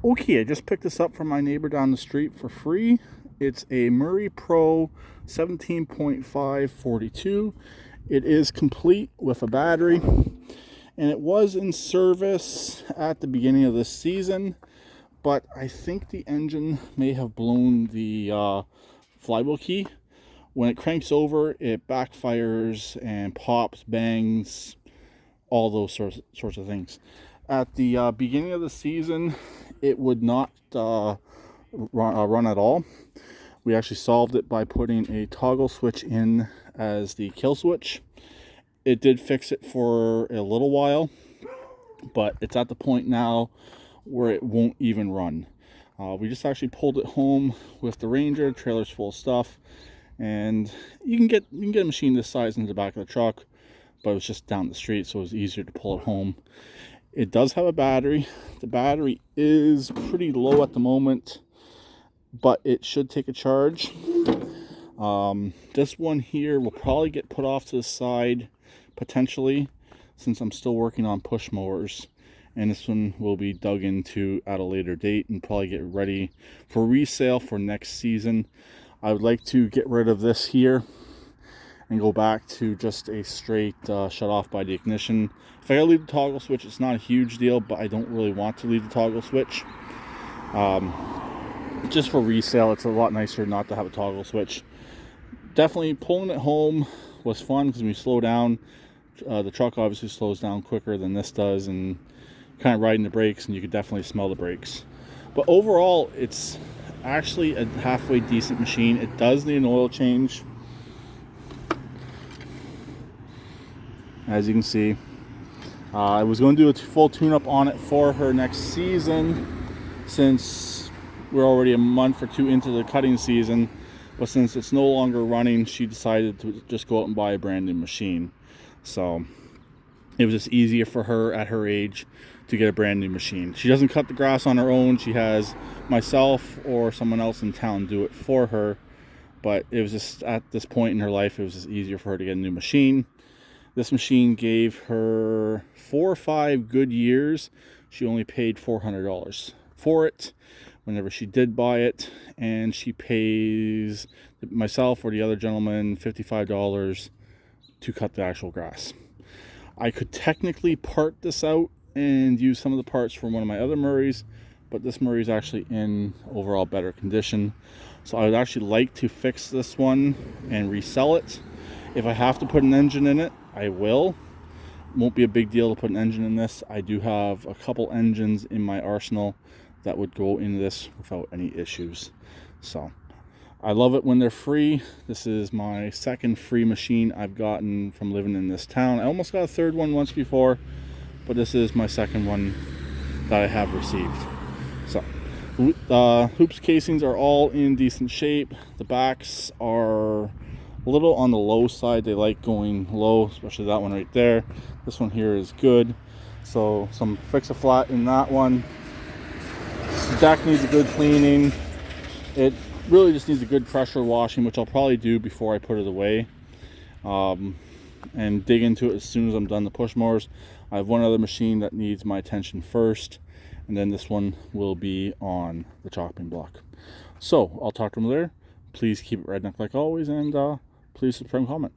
Okay, I just picked this up from my neighbor down the street for free. It's a Murray Pro 17.542. It is complete with a battery, and it was in service at the beginning of this season, but I think the engine may have blown the flywheel key. When it cranks over, it backfires and pops, bangs, all those sorts of things. At the beginning of the season, it would not run at all. We actually solved it by putting a toggle switch in as the kill switch. It did fix it for a little while, but it's at the point now where it won't even run. We just actually pulled it home with the Ranger. Trailer's full of stuff, and you can get a machine this size in the back of the truck, but it was just down the street, so it was easier to pull it home. It does have a battery. The battery is pretty low at the moment, but it should take a charge. This one here will probably get put off to the side, potentially, since I'm still working on push mowers. And this one will be dug into at a later date and probably get ready for resale for next season. I would like to get rid of this here and go back to just a straight shut off by the ignition. If I gotta leave the toggle switch, it's not a huge deal, but I don't really want to leave the toggle switch. Just for resale, it's a lot nicer not to have a toggle switch. Definitely pulling it home was fun because when you slow down, the truck obviously slows down quicker than this does, and kind of riding the brakes, and you could definitely smell the brakes. But overall, it's actually a halfway decent machine. It does need an oil change, as you can see. I was going to do a full tune-up on it for her next season, since we're already a month or two into the cutting season. But since it's no longer running, she decided to just go out and buy a brand new machine. So it was just easier for her at her age to get a brand new machine. She doesn't cut the grass on her own. She has myself or someone else in town do it for her. But it was just at this point in her life, it was just easier for her to get a new machine. This machine gave her 4 or 5 good years. She only paid $400 for it whenever she did buy it, and she pays myself or the other gentleman $55 to cut the actual grass. I could technically part this out and use some of the parts from one of my other Murrays, but this Murray is actually in overall better condition. So I would actually like to fix this one and resell it. If I have to put an engine in it, I will. Won't be a big deal to put an engine in this. I do have a couple engines in my arsenal that would go into this without any issues. So I love it when they're free. This is my second free machine I've gotten from living in this town. I almost got a third one once before, but this is my second one that I have received. So Hoops casings are all in decent shape. The backs are a little on the low side. They like going low, especially that one right there. This one here is good. So some fix-a-flat in that one. The deck needs a good cleaning. It really just needs a good pressure washing, which I'll probably do before I put it away, and dig into it as soon as I'm done the push mowers. I have one other machine that needs my attention first, and then this one will be on the chopping block. So I'll talk to them there. Please keep it redneck like always, and please subscribe and comment.